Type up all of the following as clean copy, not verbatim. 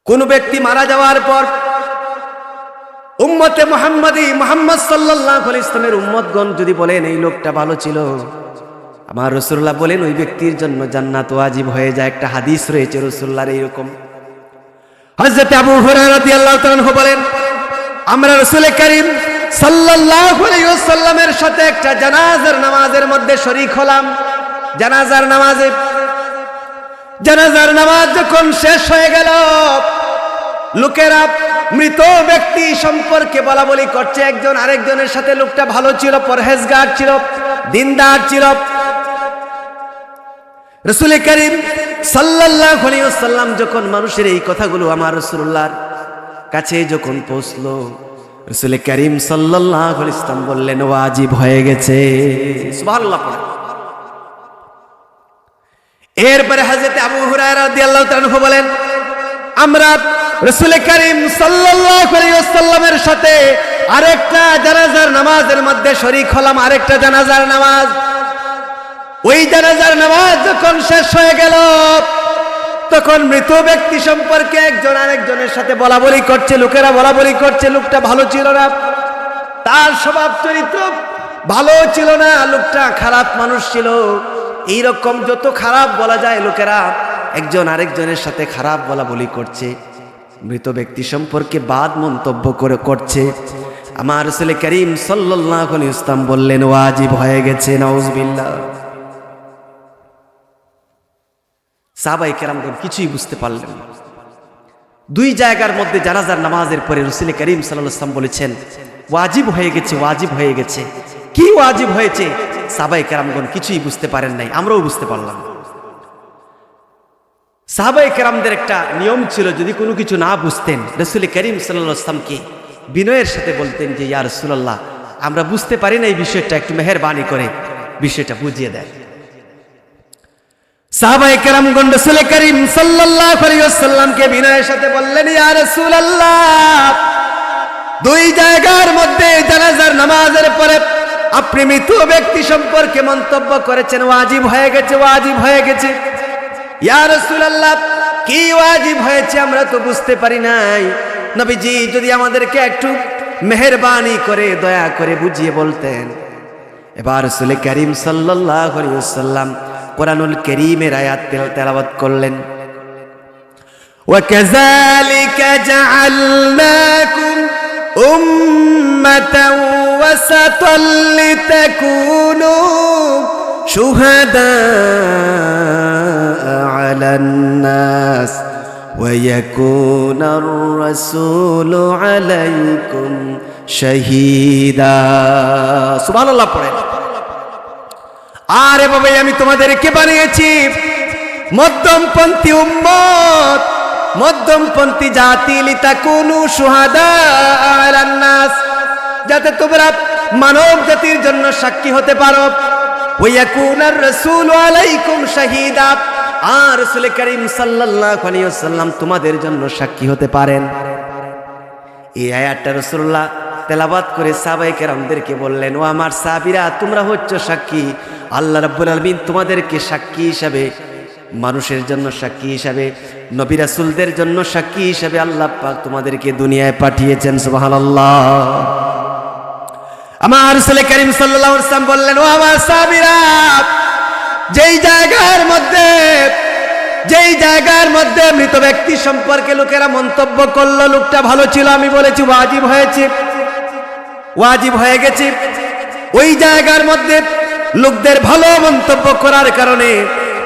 কোন ব্যক্তি মারা যাওয়ার পর উম্মতে মুহাম্মাদি মুহাম্মদ সাল্লাল্লাহু আলাইহি ইসলামের উম্মতগণ যদি বলেন এই লোকটা ভালো ছিল, আমার রাসূলুল্লাহ বলেন ওই ব্যক্তির জন্য জান্নাত ওয়াজিব হয়ে যায়। একটা হাদিস রয়েছে রাসূলুল্লাহর এইরকম। হযরত আবু হুরায়রা রাদিয়াল্লাহু তাআলা আনহু বলেন, আমরা রাসূল করিম সাল্লাল্লাহু আলাইহি ওয়াসাল্লামের সাথে একটা জানাজার নামাজের মধ্যে শরীক হলাম। জানাজার নামাজ যখন শেষ হয়ে গেল, লোকেরা মৃত ব্যক্তি সম্পর্কে বলা বলি করছে একজন আরেকজনের সাথে। লোকটা ভালো ছিল, পরহেজগার ছিল, দিনদার ছিল। রাসূল করিম সাল্লাল্লাহু আলাইহি ওয়াসাল্লাম যখন মানুষের এই কথাগুলো আমার রাসূলুল্লাহর কাছে যখন পৌঁছলো, রাসূল করিম সাল্লাল্লাহু আলাইহি ওয়াসাল্লাম বললেন ওয়াজিব হয়ে গেছে। সুবহানাল্লাহ। এরপরে হযরত আবু হুরায়রা রাদিয়াল্লাহু তাআলা আনহু বলেন, আমরা রাসূল করিম সাল্লাল্লাহু আলাইহি ওয়াসাল্লামের সাথে আরেকটা জানাজার নামাজের মধ্যে শরীক হলাম। আরেকটা জানাজার নামাজ। ওই জানাজার নামাজ যখন শেষ হয়ে গেল, তখন মৃত ব্যক্তি সম্পর্কে একজন আরেকজনের সাথে বলা বলি করছে। লোকেরা বলা বলি করছে লোকটা ভালো ছিল না, তার স্বভাব চরিত্র ভালো ছিল না, লোকটা খারাপ মানুষ ছিল। এইরকম যত খারাপ বলা যায় লোকেরা একজন আরেকজনের সাথে খারাপ বলা বলি করছে, মৃত ব্যক্তি সম্পর্কে বাদ মন্তব্য করছে। আমার রাসূল করিম সাল্লাল্লাহু আলাইহি ওয়াসাল্লাম বললেন ওয়াজিব হয়ে গেছে। নাউযুবিল্লাহ। সাহাবায়ে কেরামগণ কিছুই বুঝতে পারলেন না। দুই জায়গার মধ্যে জানাজার নামাজের পরে রাসূল করিম সাল্লাল্লাহু আলাইহি ওয়াসাল্লাম বলেছেন ওয়াজিব হয়ে গেছে, ওয়াজিব হয়ে গেছে। কি ওয়াজিব হয়েছে? সাহাবায়ে কেরামগণ কিছুই বুঝতে পারেন নাই, আমরাও বুঝতে পারলাম না। সাহাবায়ে কেরামদের একটা নিয়ম ছিল, যদি কোনো কিছু না বুঝতেন রাসূল করিম সাল্লাল্লাহু আলাইহি ওয়াসাল্লামকে বিনয়ের সাথে বলতেন যে ইয়া রাসূলুল্লাহ আমরা বুঝতে পারি না এই বিষয়টা, একটু মেহেরবানি করে বিষয়টা বুঝিয়ে দেন। সাহাবায়ে কেরামগণ রাসূল করিম সাল্লাল্লাহু আলাইহি ওয়াসাল্লামকে বিনয়ের সাথে বললেন ইয়া রাসূলুল্লাহ দুই জায়গার মধ্যে জানাজার নামাজের পরে আপনি মৃত ব্যক্তি সম্পর্কে মন্তব্য করেছেন ওয়াজিব হয়ে গেছে, ওয়াজিব হয়ে গেছে। ইয়া রাসূলুল্লাহ কি ওয়াজিব হয়েছে আমরা তো বুঝতে পারি নাই। নবীজি যদি আমাদেরকে একটু মেহেরবানি করে দয়া করে বুঝিয়ে বলতেন। এবার রাসূল করিম সাল্লাল্লাহু আলাইহি ওয়াসাল্লাম কুরআনুল কারীমের আয়াত তেলাওয়াত করলেন। ওয়া কাযালিকা জাআলনাকুম উম্মাতাও ওয়াসাতাল লিতাকুনু শুহাদা আলান নাস ওয়া ইয়াকুনার রাসূলু আলাইকুম শাহীদা। সুবহানাল্লাহ পড়েন। আরে বাবা আমি তোমাদেরকে বানিয়েছি মধ্যমপন্থী উম্মত, মধ্যমপন্থী জাতি, লিতাকুনু শুহাদা আলান নাস, যাতে তোমরা মানব জাতির জন্য সাক্ষী হতে পারো। ওয়া ইয়াকুনার রাসূলু আলাইকুম শাহীদা, আর রাসূল করিম সাল্লাল্লাহু আলাইহি ওয়াসাল্লাম তোমাদের জন্য সাক্ষী হতে পারেন। এই আয়াতটা রাসূলুল্লাহ তেলাওয়াত করে সাহাবায়ে কেরামদেরকে বললেন ও আমার সাহাবীরা তোমরা হচ্ছ সাক্ষী। আল্লাহ রাব্বুল আলামিন তোমাদেরকে সাক্ষী হিসাবে, মানুষের জন্য সাক্ষী হিসাবে, নবী রাসূলদের জন্য সাক্ষী হিসাবে আল্লাহ পাক তোমাদেরকে দুনিয়ায় পাঠিয়েছেন। সুবহানাল্লাহ। আমার রাসূল করিম সাল্লাল্লাহু আলাইহি ওয়াসাল্লাম বললেন ও আমার সাহাবীরা যেই জায়গার মধ্যে মৃত ব্যক্তি সম্পর্কে লোকেরা মন্তব্য করলো লোকটা ভালো ছিল, আমি বলেছি ওয়াজিব হয়েছে, ওয়াজিব হয়ে গেছে। ওই জায়গার মধ্যে লোকদের ভালো মন্তব্য করার কারণে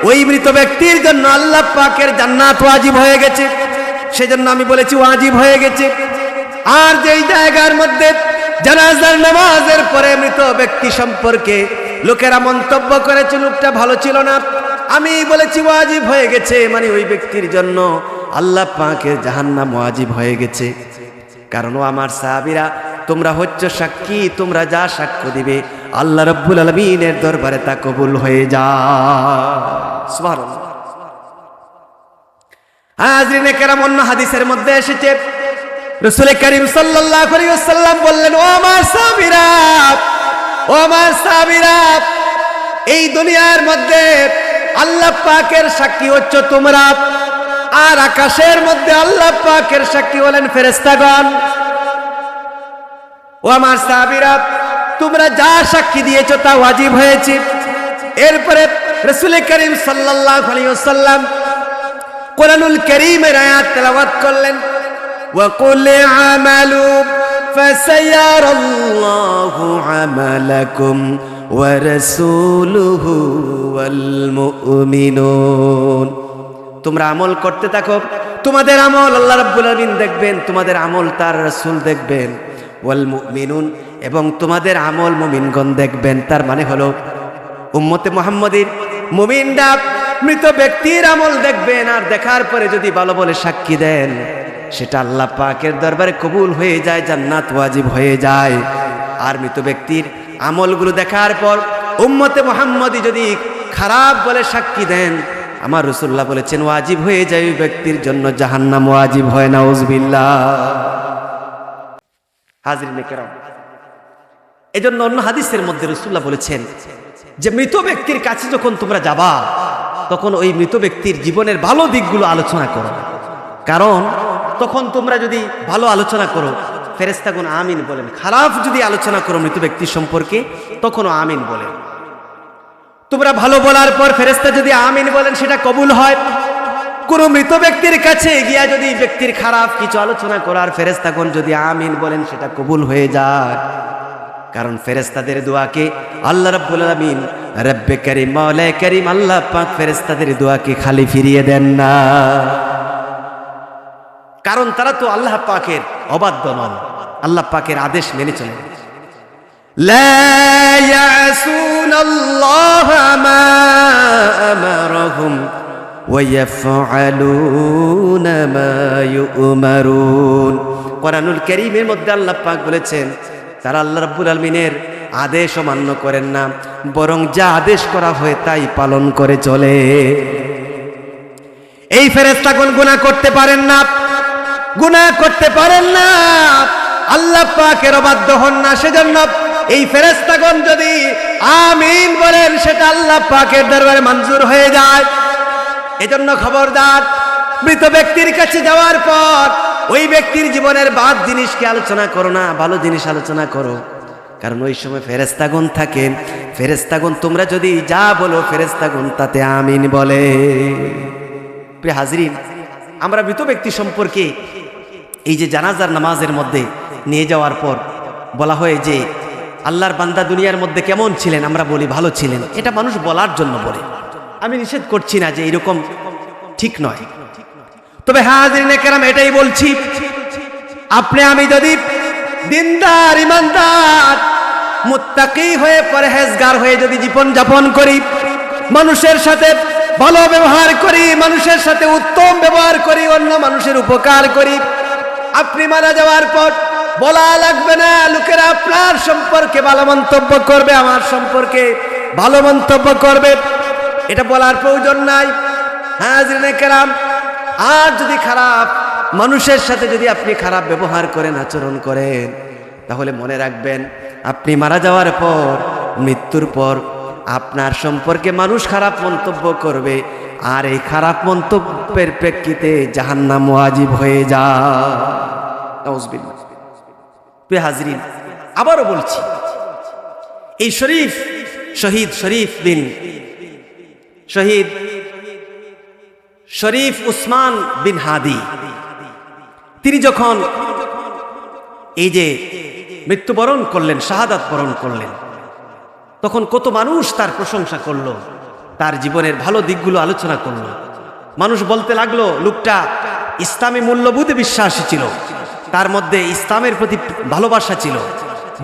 ওই মৃত ব্যক্তির জন্য আল্লাহ পাকের জান্নাত ওয়াজিব হয়ে গেছে, সেজন্য আমি বলেছি ওয়াজিব হয়ে গেছে। আর যেই জায়গার মধ্যে জানাজার নামাজের পরে মৃত ব্যক্তি সম্পর্কে লোকেরা মন্তব্য করেছে লোকটা ভালো ছিল না, আমি বলেছি ওয়াজিব হয়ে গেছে, মানে ওই ব্যক্তির জন্য আল্লাহ পাকের জাহান্নাম ওয়াজিব হয়ে গেছে। কারণ ও আমার সাহাবীরা তোমরা হচ্ছ সাক্ষী, তোমরা যা সাক্ষ্য দিবে আল্লাহ রাব্বুল আলামিনের দরবারে তা কবুল হয়ে যায়। সুবহানাল্লাহ। হাজরিনে কেরাম অন্য হাদিসের মধ্যে এসেছে রাসূল করিম সাল্লাল্লাহু আলাইহি ওয়াসাল্লাম বললেন ও আমার সাহাবীরা, ও আমার সাহাবীরা এই দুনিয়ার মধ্যে আল্লাহ পাকের সাক্ষী হচ্ছ তোমরা। আর আকাশের মধ্যে আল্লাহ পাকের সাক্ষী হলেন ফেরেশতাগণ। ও আমার সাহাবীরা, তোমরা যা সাক্ষী দিয়েছো তা ওয়াজিব হয়েছে। এরপরে রাসূল করিম সাল্লাল্লাহু আলাইহি ওয়াসাল্লাম কোরআনুল কারীমের আয়াত তেলাওয়াত করলেন, ওয়া কুল আমালু ফাসায়ারাল্লাহু আমালাকুম ওয়া রাসূলুহু ওয়াল মুমিনুন। তোমরা আমল করতে থাকো, তোমাদের আমল আল্লাহ রাব্বুল আলামিন দেখবেন, তোমাদের আমল তার রাসূল দেখবেন, ওয়াল মুমিনুন, এবং তোমাদের আমল মুমিনগণ দেখবেন। তার মানে হলো উম্মতে মুহাম্মাদীর মুমিনরা মৃত ব্যক্তির আমল দেখবেন, আর দেখার পরে যদি ভালো বলে সাক্ষী দেন সেটা আল্লাহ পাকের দরবারে কবুল হয়ে যায়, জান্নাত ওয়াজিব হয়ে যায়। আর মৃত ব্যক্তির আমলগুলো দেখার পর উম্মতে মুহাম্মাদী যদি খারাপ বলে সাক্ষী দেন, আমার রাসূলুল্লাহ বলেছেন ওয়াজিব হয়ে যায় ওই ব্যক্তির জন্য জাহান্নাম, ওয়াজিব হয় নাউজুবিল্লাহ। হাজরিনে কেরাম, এজন্য অন্য হাদিসের মধ্যে রাসূলুল্লাহ বলেছেন যে মৃত ব্যক্তির কাছে যখন তোমরা যাবা তখন ওই মৃত ব্যক্তির জীবনের ভালো দিকগুলো আলোচনা করো, কারণ তখন তোমরা যদি ভালো আলোচনা করো ফেরেশতাগণ আমিন বলেন, খারাপ যদি আলোচনা করো মৃত ব্যক্তি সম্পর্কে তখনও আমিন বলেন। তোমরা ভালো বলার পর ফেরেশতা যদি আমিন বলেন সেটা কবুল হয়। কোন মৃত ব্যক্তির কাছে গিয়া যদি ব্যক্তির খারাপ কিছু আলোচনা করার ফেরেশতাগণ যদি আমিন বলেন সেটা কবুল হয়ে যায়, কারণ ফেরেশতাদের দোয়াকে আল্লাহ রাব্বুল আলামিন রব্বে কারীম মাওলা কারীম আল্লাহ পাক ফেরেশতাদের দোয়াকে খালি ফিরিয়ে দেন না, কারণ তারা তো আল্লাহ পাকের অবাধ্য নন, আল্লাহ পাকের আদেশ মেনে চলে। লা ইয়াসুনাল্লাহা মা আমারহুম ওয়া ইয়াফআলুনা মা ইউমারুন। কোরআনুল কারীমের মধ্যে আল্লাহ পাক বলেছেন তারা আল্লাহ রাব্বুল আলামিনের আদেশ অমান্য করেন না, বরং যা আদেশ করা হয় তাই পালন করে চলে। এই ফেরেশতাগণ গুনাহ করতে পারেন না, গুনাহ করতে পারেন না, আল্লাহ পাকের অবাধ্য হন না, সেজন্য এই ফেরেশতাগণ যদি আমিন বলেন সেটা আল্লাহ পাকের দরবারে মঞ্জুর হয়ে যায়। এজন্য খবরদার, মৃত ব্যক্তির কাছে যাওয়ার পর ওই ব্যক্তির জীবনের বাদ জিনিসকে আলোচনা করো না, ভালো জিনিস আলোচনা করো, কারণ ওই সময় ফেরেশতাগণ থাকেন। ফেরেশতাগণ তোমরা যদি যা বলো ফেরেশতাগণ তাতে আমিন বলে। প্রিয় হাজরিন, আমরা মৃত ব্যক্তি সম্পর্কে এই যে জানাজার নামাজের মধ্যে নিয়ে যাওয়ার পর বলা হয় যে আল্লাহর বান্দা দুনিয়ার মধ্যে কেমন ছিলেন, আমরা বলি ভালো ছিলেন। এটা মানুষ বলার জন্য বলে, আমি নিষেধ করছি না যে এরকম ঠিক নয়, তবে হাজরিনে কেরাম এটাই বলছি, আপনি আমি যদি দিনদার ইমানদার মুত্তাকি হয়ে পরহেজগার হয়ে যদি জীবন যাপন করি, মানুষের সাথে ভালো ব্যবহার করি, মানুষের সাথে উত্তম ব্যবহার করি, অন্য মানুষের উপকার করি, আপনি মারা যাওয়ার পর বলা লাগবে না লোকেরা আপনার সম্পর্কে ভালো মন্তব্য করবে, আমার সম্পর্কে ভালো মন্তব্য করবে, এটা বলার প্রয়োজন নাই। হাজরিনে কেরাম, আর যদি খারাপ মানুষের সাথে যদি আপনি খারাপ ব্যবহার করেন, আচরণ করেন, তাহলে মনে রাখবেন আপনি মারা যাওয়ার পর, মৃত্যুর পর আপনার সম্পর্কে মানুষ খারাপ মন্তব্য করবে, আর এই খারাপ মন্তব্যের প্রেক্ষিতে জাহান্নাম ওয়াজিব হয়ে যায়। নাউজুবিল্লাহ। প্রিয় হাজরিন, আবারও বলছি, এই শরীফ উসমান বিন হাদি, তিনি যখন এই যে মৃত্যুবরণ করলেন, শাহাদাত বরণ করলেন, তখন কত মানুষ তার প্রশংসা করলো, তার জীবনের ভালো দিকগুলো আলোচনা করলো। মানুষ বলতে লাগলো লোকটা ইসলামী মূল্যবোধে বিশ্বাসী ছিল, তার মধ্যে ইসলামের প্রতি ভালোবাসা ছিল,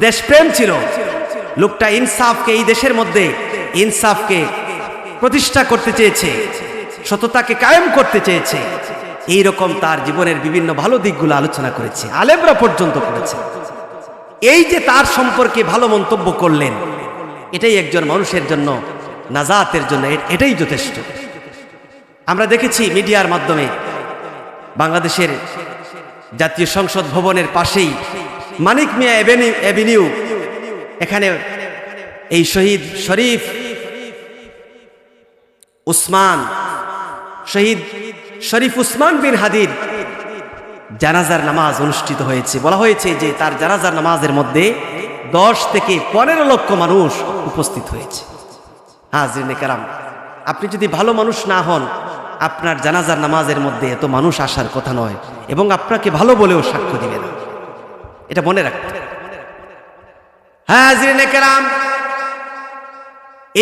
দেশপ্রেম ছিল, লোকটা ইনসাফকে, এই দেশের মধ্যে ইনসাফকে প্রতিষ্ঠা করতে চেয়েছে, সততাকে কায়েম করতে চেয়েছে। এইরকম তার জীবনের বিভিন্ন ভালো দিকগুলো আলোচনা করেছে, আলেমরা পর্যন্ত করেছে। এই যে তার সম্পর্কে ভালো মন্তব্য করলেন, এটাই একজন মানুষের জন্য নাজাতের জন্য এটাই যথেষ্ট। আমরা দেখেছি মিডিয়ার মাধ্যমে বাংলাদেশের জাতীয় সংসদ ভবনের পাশেই মানিক মিয়া এভিনিউ, এখানে এই শহীদ শরীফ উসমান বিন হাদির জানাজার নামাজ অনুষ্ঠিত হয়েছে। বলা হয়েছে যে তার জানাজার নামাজের মধ্যে 10 থেকে 15 লক্ষ মানুষ উপস্থিত হয়েছে। হাজরিনে কেরাম, আপনি যদি ভালো মানুষ না হন, আপনার জানাজার নামাজের মধ্যে এত মানুষ আসার কথা নয়, এবং আপনাকে ভালো বলেও সাক্ষ্য দিবে না, এটা মনে রাখতে। হাজরিনে কেরাম,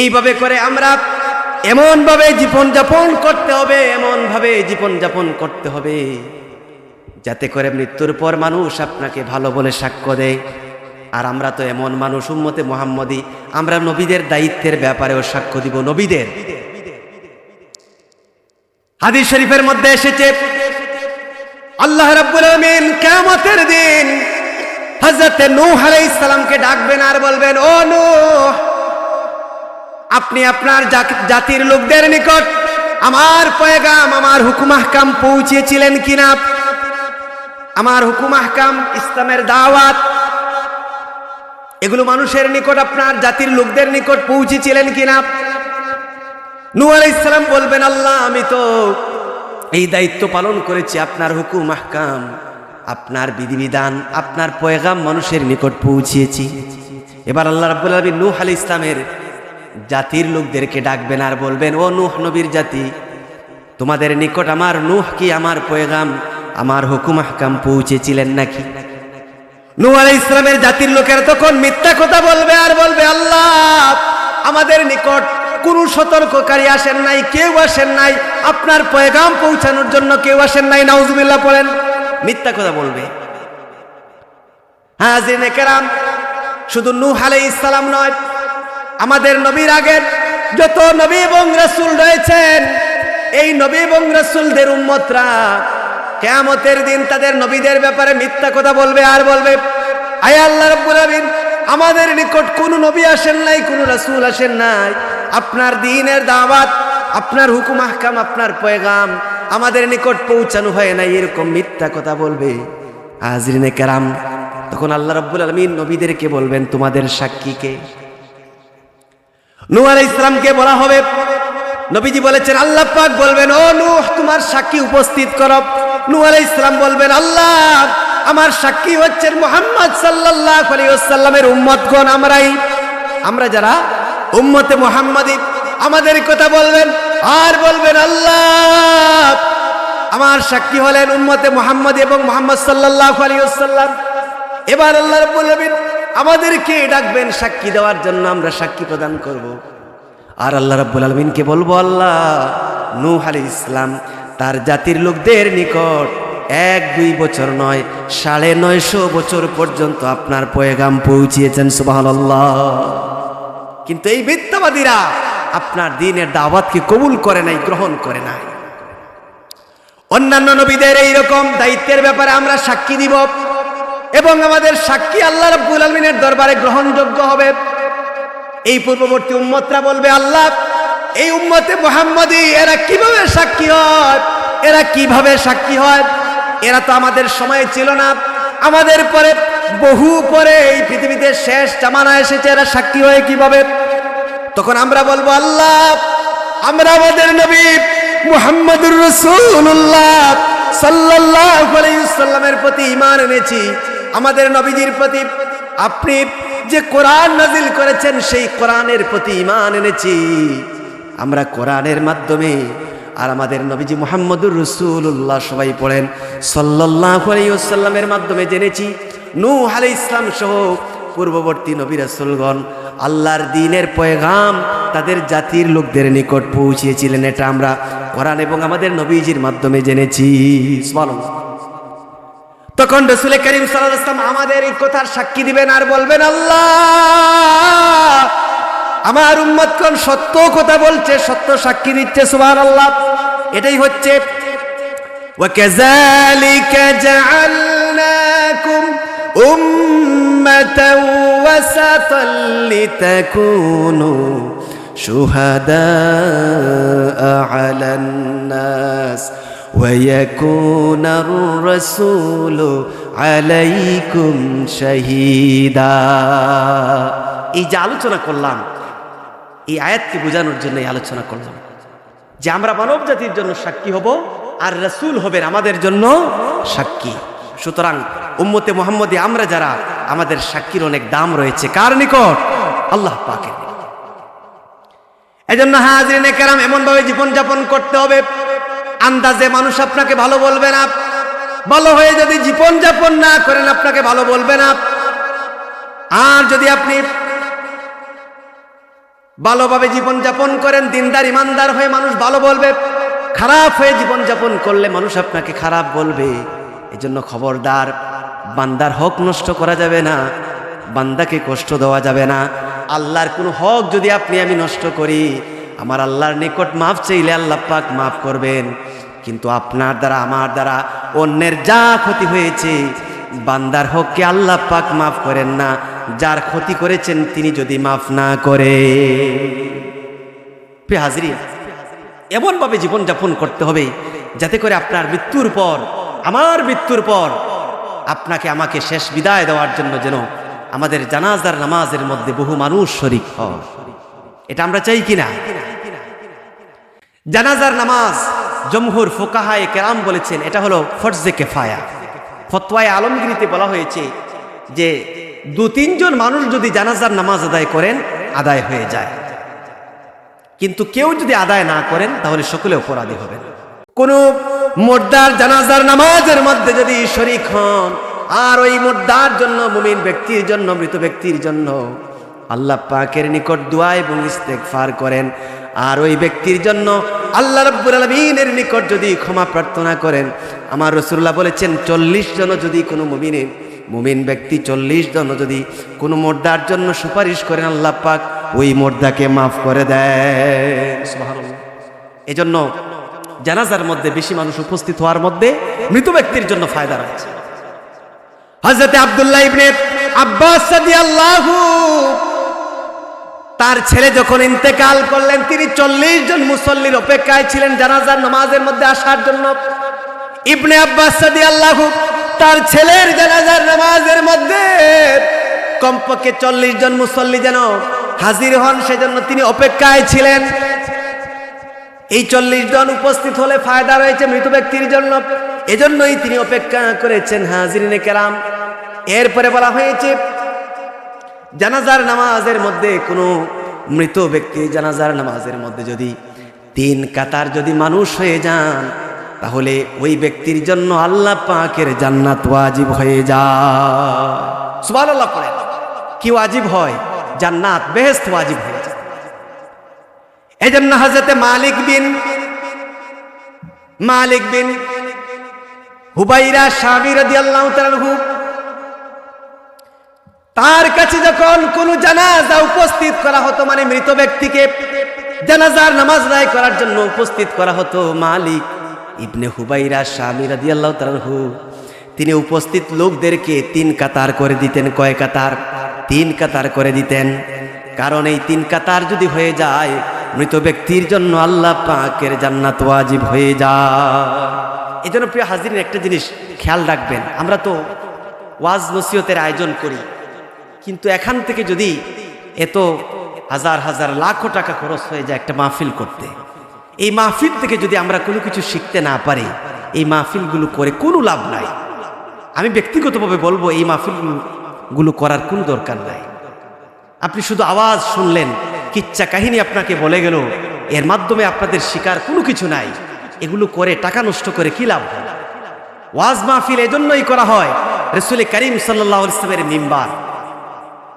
এইভাবে করে আমরা এমন ভাবে জীবনযাপন করতে হবে, এমন ভাবে জীবনযাপন করতে হবে যাতে করে মৃত্যুর পর মানুষ আপনাকে ভালো বলে সাক্ষ্য দেয়। আর আমরা তো এমন মানুষ, উম্মতে মুহাম্মদী, আমরা নবীদের দায়িত্বের ব্যাপারেও সাক্ষ্য দিব। নবীদের হাদিস শরীফের মধ্যে এসেছে, আল্লাহ রাব্বুল আলামিন কিয়ামতের দিন হযরত নূহ আলাইহিস সালামকে ডাকবেন আর বলবেন, ও নূহ, আপনি আপনার জাতির লোকদের নিকট আমার পয়গাম, আমার হুকুম আহকাম পৌঁছেছিলেন কিনা? আমার হুকুম আহকাম, ইসলামের দাওয়াত, এগুলো মানুষের নিকট, আপনার জাতির লোকদের নিকট পৌঁছেছিলেন কিনা? নূহ আলাইহিস সালাম বলবেন, আল্লাহ, আমি তো এই দায়িত্ব পালন করেছি, আপনার হুকুম আহকাম, আপনার বিধিবিধান, আপনার পয়গাম মানুষের নিকট পৌঁছিয়েছি। এবার আল্লাহ রাব্বুল আলামিন নূহ আলাইহিস ইসলামের জাতির লোকদেরকে ডাকবেন আর বলবেন, ও নূহ নবীর জাতি, তোমাদের নিকট আমার নূহ কি আমার পয়গাম, আমার হুকুম আহকাম পৌঁছেছিলেন নাকি? নূহ আলাইহিস ইসলামের জাতির লোকেরা তখন মিথ্যা কথা বলবে আর বলবে, আল্লাহ, আমাদের নিকট কোন সতর্ককারী আসেন নাই, কেউ আসেন নাই, আপনার পয়গাম পৌঁছানোর জন্য কেউ আসেন নাই। নাউজুবিল্লাহ পড়েন। মিথ্যা কথা বলবে। হাজিরিনে কেরাম, শুধু নূহ আলাইহিস সালাম নয়, আমাদের নবীর আগের যত নবী এবং রাসূল রয়েছেন, এই নবী এবং রাসূলদের উম্মতরা কিয়ামতের দিন তাদের নবীদের ব্যাপারে মিথ্যা কথা বলবে আর বলবে, আয় আল্লাহ রাব্বুল আলামিন, আমাদের নিকট কোনো নবী আসেন নাই, কোনো রাসূল আসেন নাই, আপনার দ্বীনের দাওয়াত, আপনার হুকুম আহকাম, আপনার পয়গাম আমাদের নিকট পৌঁছানো হয় নাই, এরকম মিথ্যা কথা বলবে। হাজরিনে কেরাম, তখন আল্লাহ রাব্বুল আলামিন নবীদেরকে বলবেন, তোমাদের সাক্ষী কে? নূহ আলাইহিস সালামকে বলা হবে। নবীজি বলেছেন, আল্লাহ পাক বলবেন, ও নূহ, তোমার সাক্ষী উপস্থিত করো। নূহ আলাইহিস সালাম বলবেন, আল্লাহ, আমার সাক্ষী হচ্ছেন মুহাম্মদ সাল্লাল্লাহু আলাইহি ওয়াসাল্লামের উম্মতগণ, আমরা যারা উম্মতে মুহাম্মাদী, আমাদের কথা বলবেন আর বলবেন, আল্লাহ, আমার সাক্ষী হলেন উম্মতে মুহাম্মাদী এবং মুহাম্মদ সাল্লাল্লাহু আলাইহি ওয়াসাল্লাম। এবার আল্লাহ রাব্বুল আলামিন আমাদেরকে ডাকবেন সাক্ষী দেওয়ার জন্য, আমরা সাক্ষী প্রদান করব। আর আল্লাহ রাব্বুল আলামিনকে বলবো, আল্লাহ, নূহ আলাইহিস সালাম তার জাতির লোকদের নিকট 1-2 বছর নয়, 950 বছর পর্যন্ত আপনার পয়গাম পৌঁছিয়েছেন। সুবহানাল্লাহ। কিন্তু এই মিথ্যাবাদীরা আপনার দ্বীনের দাওয়াতকে কবুল করে নাই, গ্রহণ করে নাই। অন্যান্য নবীদের এইরকম দায়িত্বের ব্যাপারে আমরা সাক্ষী দিব এবং আমাদের সাক্ষী আল্লাহ রাব্বুল আলামিনের দরবারে গ্রহণযোগ্য হবে। এই পূর্ববর্তী উম্মতরা বলবে, আল্লাহ, এই উম্মতে মুহাম্মাদী এরা কিভাবে সাক্ষী হয়? এরা কিভাবে সাক্ষী হয়? এরা তো আমাদের সময় ছিল না, আমাদের পরে, বহু পরে এই পৃথিবীতে শেষ জামানা এসেছে, এরা সাক্ষী হয় কিভাবে? তখন আমরা বলবো, আল্লাহ, আমরা আমাদের নবী মুহাম্মদুর রাসূলুল্লাহ সাল্লাল্লাহু আলাইহি ওয়াসাল্লামের প্রতি ঈমান এনেছি। আমাদের নবীজির প্রতি আপনি যে কোরআন নাজিল করেছেন, সেই কোরআনের প্রতি ঈমান এনেছি। আমরা কোরআনের মাধ্যমে আর আমাদের নবীজি মুহাম্মদুর রাসূলুল্লাহ, সবাই পড়েন, সাল্লাল্লাহু আলাইহি ওয়াসাল্লামের মাধ্যমে জেনেছি নূহ আলাইহিস সালাম সহ পূর্ববর্তী নবী রাসূলগণ আল্লাহর দ্বীনের পয়গাম তাদের জাতির লোকদের নিকট পৌঁছিয়েছিলেন। এটা আমরা কোরআন এবং আমাদের নবীজির মাধ্যমে জেনেছি। সুবহানাল্লাহ। তখন রাসূল করিম সাল্লাল্লাহু আলাইহি ওয়াসাল্লাম আমাদের এই কথার সাক্ষী দিবেন আর বলবেন, আল্লাহ, আমার উম্মতগণ সত্য কথা বলছে, সত্য সাক্ষী দিচ্ছে। সুবহানাল্লাহ। এটাই হচ্ছে ওয়াকাযালিকা জাআলনাকুম উম্মাতাও ওয়াসাতাল লিতাকুনু শুহাদাআ আলান নাস وَيَكُونَ الرَّسُولُ عَلَيْكُمْ شَهِيدًا। এই যে আলোচনা করলাম, এই আয়াতকে বোঝানোর জন্য এই আলোচনা করলাম যে আমরা মানব জাতির জন্য সাক্ষী হব আর রাসূল হবেন আমাদের জন্য সাক্ষী। সুতরাং উম্মতে মুহাম্মদী আমরা যারা, আমাদের সাক্ষীর অনেক দাম রয়েছে কার নিকট? আল্লাহ পাকের। এজন্য হাজিরিনে কেরাম এমন ভাবে জীবন যাপন করতে হবে আন্দাজে মানুষ আপনাকে ভালো বলবে না, ভালো হয়ে যদি জীবন যাপন না করেন আপনাকে ভালো বলবে না। আর যদি আপনি ভালোভাবে জীবন যাপন করেন, দিনদার ইমানদার হয়ে মানুষ ভালো বলবে, খারাপ হয়ে জীবন যাপন করলে মানুষ আপনাকে খারাপ বলবে। এজন্য খবরদার, বান্দার হক নষ্ট করা যাবে না, বান্দাকে কষ্ট দেওয়া যাবে না। আল্লাহর কোনো হক যদি আপনি আমি নষ্ট করি, আমার আল্লাহর নিকট মাফ চাইলে আল্লাহ পাক মাফ করবেন। কিন্তু আপনার দ্বারা আমার দ্বারা অন্যের যা ক্ষতি হয়েছে, বান্দার হককে আল্লাহ পাক মাফ করেন না। যার ক্ষতি করেছেন তিনি যদি মাফ না করে। প্রিয় হাজিরিন, এমনভাবে জীবনযাপন করতে হবে যাতে করে আপনার মৃত্যুর পর, আমার মৃত্যুর পর আপনাকে আমাকে শেষ বিদায় দেওয়ার জন্য যেন আমাদের জানাজার নামাজের মধ্যে বহু মানুষ শরীক হয়। এটা আমরা চাই কিনা? জানাজার নামাজ জমহুর ফুকাহায়ে কেরাম বলেছেন এটা হলো ফরজে কেফায়া। ফতোয়ায়ে আলমগীরিতে বলা হয়েছে যে 2-3 জন মানুষ যদি জানাজার নামাজ আদায় করেন আদায় হয়ে যায়, কিন্তু কেউ যদি আদায় না করেন তাহলে সকলে অপরাধী হবেন। কোন মুর্দার জানাজার নামাজের মধ্যে যদি শরীক হন আর ওই মুর্দার জন্য, মুমিন ব্যক্তির জন্য, মৃত ব্যক্তির জন্য আল্লাহ পাকের নিকট দোয়া এবং ইস্তেগফার করেন, আর ওই ব্যক্তির জন্য আল্লাহ রাব্বুল আলামিনের নিকট যদি ক্ষমা প্রার্থনা করেন, আমার রাসূলুল্লাহ বলেছেন 40 জন যদি কোনো মুমিন ব্যক্তি 40 জন যদি কোনো মুর্দার জন্য সুপারিশ করেন, আল্লাহ পাক ওই মুর্দাকে মাফ করে দেয়। সুবহানাল্লাহ। এজন্য জানাজার মধ্যে বেশি মানুষ উপস্থিত হওয়ার মধ্যে মৃত ব্যক্তির জন্য ফায়দা রয়েছে। হযরত আব্দুল্লাহ ইবনে আব্বাস রাদিয়াল্লাহু, তার ছেলে যখন ইন্তেকাল করলেন তিনি 40 জন মুসল্লির অপেক্ষায় ছিলেন জানাজার নামাজের মধ্যে আসার জন্য। ইবনে আব্বাস রাদিয়াল্লাহু তার ছেলের জানাজার নামাজের মধ্যে কমপক্ষে 40 জন মুসল্লি যেন হাজির হন সেজন্য তিনি অপেক্ষায় ছিলেন। এই 40 জন উপস্থিত হলে ফায়দা রয়েছে মৃত ব্যক্তির জন্য, এজন্যই তিনি অপেক্ষা করেছেন। হাজিরিনে কেরাম, এরপরে বলা হয়েছে জানাজার নামাজের মধ্যে কোনো মৃত ব্যক্তি জানাজার নামাজের মধ্যে যদি 3 কাতার যদি মানুষ হয়ে যান তাহলে ওই ব্যক্তির জন্য আল্লাহ পাকের জান্নাত ওয়াজিব হয়ে যায়। সুবহানাল্লাহ পড়েন। কি ওয়াজিব হয়? জান্নাত, বেহেশত ওয়াজিব হয়ে যায়। এজন্য হযরত মালিক বিন হুবাইরা শামী রাদিয়াল্লাহু তাআলা আনহু, তার কাছে যখন কোন জানাজা উপস্থিত করা হতো, মানে মৃত ব্যক্তিকে জানাজার নামাজ আদায় করার জন্য উপস্থিত করা হতো, মালিক ইবনে হুবাইরা শামী রাদিয়াল্লাহু তাআলা আনহু তিনি উপস্থিত লোকদেরকে 3 কাতার করে দিতেন। কয় কাতার? 3 কাতার করে দিতেন। কারণ এই 3 কাতার যদি হয়ে যায় মৃত ব্যক্তির জন্য আল্লাহ পাকের জান্নাত ওয়াজিব হয়ে যায়। এজন্য প্রিয় হাজিরিন, একটা জিনিস খেয়াল রাখবেন, আমরা তো ওয়াজ নসিহতের আয়োজন করি, কিন্তু এখান থেকে যদি এত হাজার হাজার লাখো টাকা খরচ হয়ে যায় একটা মাহফিল করতে, এই মাহফিল থেকে যদি আমরা কোনো কিছু শিখতে না পারি, এই মাহফিলগুলো করে কোনো লাভ নাই। আমি ব্যক্তিগতভাবে বলবো এই মাহফিলগুলো করার কোনো দরকার নাই। আপনি শুধু আওয়াজ শুনলেন, কিচ্ছা কাহিনী আপনাকে বলে গেল, এর মাধ্যমে আপনাদের শিকার কোনো কিছু নাই। এগুলো করে টাকা নষ্ট করে কি লাভ হয়? ওয়াজ মাহফিল এজন্যই করা হয়, রাসূল করিম সাল্লাল্লাহু আলাইহি ওয়াসাল্লামের মিম্বার,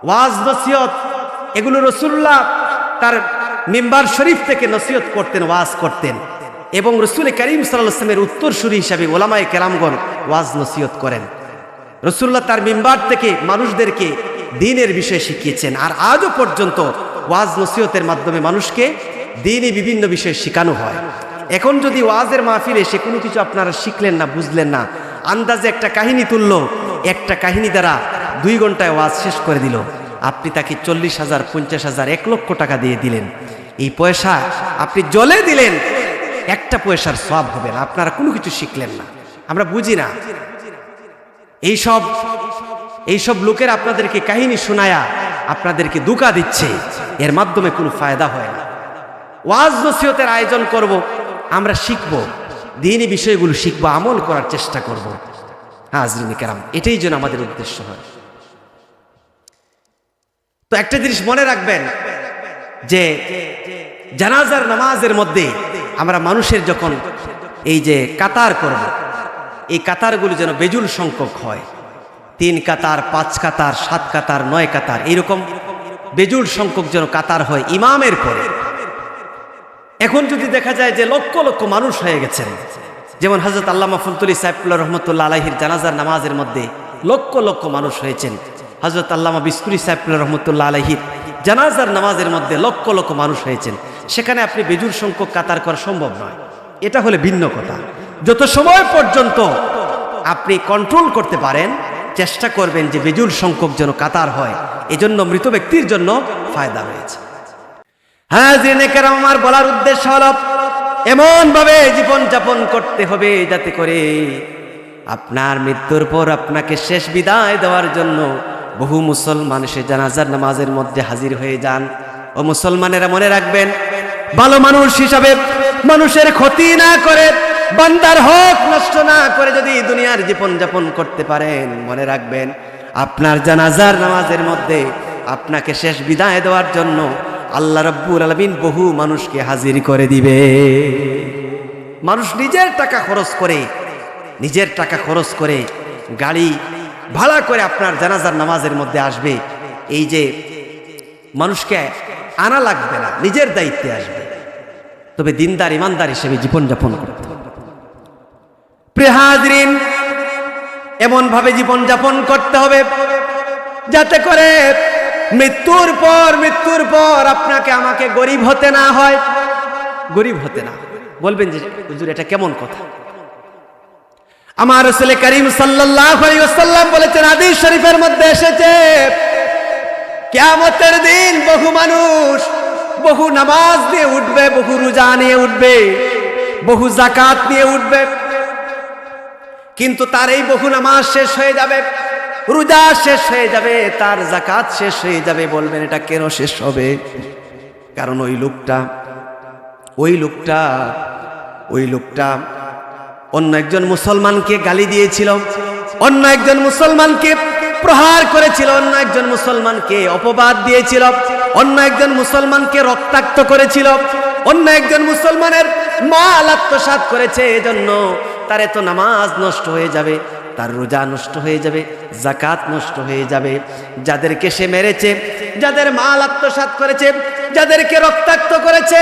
ওয়াজ নসিহত এগুলো রাসূলুল্লাহ তার মিম্বার শরীফ থেকে নসিহত করতেন, ওয়াজ করতেন, এবং রাসূল করিম সাল্লাল্লাহু আলাইহি ওয়াসাল্লামের উত্তরসূরি হিসাবে ওলামায়ে কেরামগণ ওয়াজ নসিহত করেন। রাসূলুল্লাহ তার মিম্বার থেকে মানুষদেরকে দ্বীনের বিষয় শিখিয়েছেন, আর আজও পর্যন্ত ওয়াজ নসিহতের মাধ্যমে মানুষকে দ্বীনি বিভিন্ন বিষয় শেখানো হয়। এখন যদি ওয়াজের মাহফিলে এসে কোনো কিছু আপনারা শিখলেন না, বুঝলেন না, আন্দাজে একটা কাহিনী তুললো, একটা কাহিনী দ্বারা 2 ঘন্টায় ওয়াজ শেষ করে দিল, আপনি তাকে 40,000, 50,000, 1 লক্ষ টাকা দিয়ে দিলেন, এই পয়সা আপনি জলে দিলেন, একটা পয়সার সওয়াব হবে না, আপনারা কোনো কিছু শিখলেন না। আমরা বুঝি না, এইসব লোকের আপনাদেরকে কাহিনী শোনায়া আপনাদেরকে ধোঁকা দিচ্ছে, এর মাধ্যমে কোনো ফায়দা হয় না। ওয়াজ নসিহতের আয়োজন করব, আমরা শিখব, দ্বীনি বিষয়গুলো শিখবো, আমল করার চেষ্টা করব। হাজরিন কেরাম, এটাই যেন আমাদের উদ্দেশ্য হয়। তো একটা জিনিস মনে রাখবেন যে জানাজার নামাজের মধ্যে আমরা মানুষের যখন এই যে কাতার করব, এই কাতারগুলো যেন বেজুল সংখ্যক হয়। 3 কাতার, 5 কাতার, 7 কাতার, 9 কাতার, এইরকম বেজুল সংখ্যক যেন কাতার হয় ইমামের পরে। এখন যদি দেখা যায় যে লক্ষ লক্ষ মানুষ হয়ে গেছেন, যেমন হযরত আল্লামা ফুলতুলি সাইফুল্লাহ রহমতুল্লাহ আলাইহির জানাজার নামাজের মধ্যে লক্ষ লক্ষ মানুষ হয়েছেন, হযরত আল্লামা বিসকুরি সাইফুল্লাহ রহমতুল্লাহ আলাইহির জানাজার নামাজের মধ্যে লক্ষ লক্ষ মানুষ হয়েছেন, সেখানে আপনি বেজুল সংখ্যক কাতার করা সম্ভব নয়। এটা হলে ভিন্ন কথা। যত সময় পর্যন্ত আপনি কন্ট্রোল করতে পারেন, চেষ্টা করবেন যে বেজুল সংখ্যক যেন কাতার হয়, এজন্য মৃত ব্যক্তির জন্য ফায়দা রয়েছে। হাজরিনে কেরাম, আমার বলার উদ্দেশ্য হলো এমন ভাবে জীবন যাপন করতে হবে যাতে করে আপনার মৃত্যুর পর আপনাকে শেষ বিদায় দেওয়ার জন্য বহু মুসলমান সে জানাজার নামাজের মধ্যে হাজির হয়ে যান। ও মুসলমানেরা মনে রাখবেন, ভালো মানুষ হিসাবে মানুষের ক্ষতি না করে, বান্দার হক নষ্ট না করে যদি দুনিয়ার জীবন যাপন করতে পারেন, মনে রাখবেন আপনার জানাজার নামাজের মধ্যে আপনাকে শেষ বিদায় দেওয়ার জন্য আল্লাহ রাব্বুল আলামিন বহু মানুষকে হাজির করে দিবে। মানুষ নিজের টাকা খরচ করে গাড়ি ভাড়া করে আপনার জানাজার নামাজের মধ্যে আসবে। এই যে মানুষকে আনা লাগবে না, নিজের দায়িত্বে আসবে। তবে দিনদার ইমানদার হিসেবে জীবনযাপন করতে হবে। প্রিয় হাজরিন, এমন ভাবে জীবনযাপন করতে হবে যাতে করে মৃত্যুর পর আপনাকে আমাকে গরিব হতে না হয়। বলবেন যে হুজুর এটা কেমন কথা? আমার রাসূল করিম সাল্লাল্লাহু আলাইহি ওয়াসাল্লাম বলেছেন, হাদিস শরীফের মধ্যে এসেছে, কিয়ামতের দিন বহু মানুষ বহু নামাজ নিয়ে উঠবে, বহু রোজা নিয়ে উঠবে, বহু যাকাত নিয়ে উঠবে, কিন্তু তার এই বহু নামাজ শেষ হয়ে যাবে, রোজা শেষ হয়ে যাবে, তার যাকাত শেষ হয়ে যাবে। বলবেন এটা কেন শেষ হবে? কারণ ওই লোকটা অন্য একজন মুসলমানকে গালি দিয়েছিল, অন্য একজন মুসলমানকে প্রহার করেছিল, অন্য একজন মুসলমানকে অপবাদ দিয়েছিল, অন্য একজন মুসলমানকে রক্তাক্ত করেছিল, অন্য একজন মুসলমানের মাল আত্মসাৎ করেছে। এজন্য তার এত নামাজ নষ্ট হয়ে যাবে, তার রোজা নষ্ট হয়ে যাবে, যাকাত নষ্ট হয়ে যাবে। যাদেরকে সে মেরেছে, যাদের মাল আত্মসাৎ করেছে, যাদেরকে রক্তাক্ত করেছে,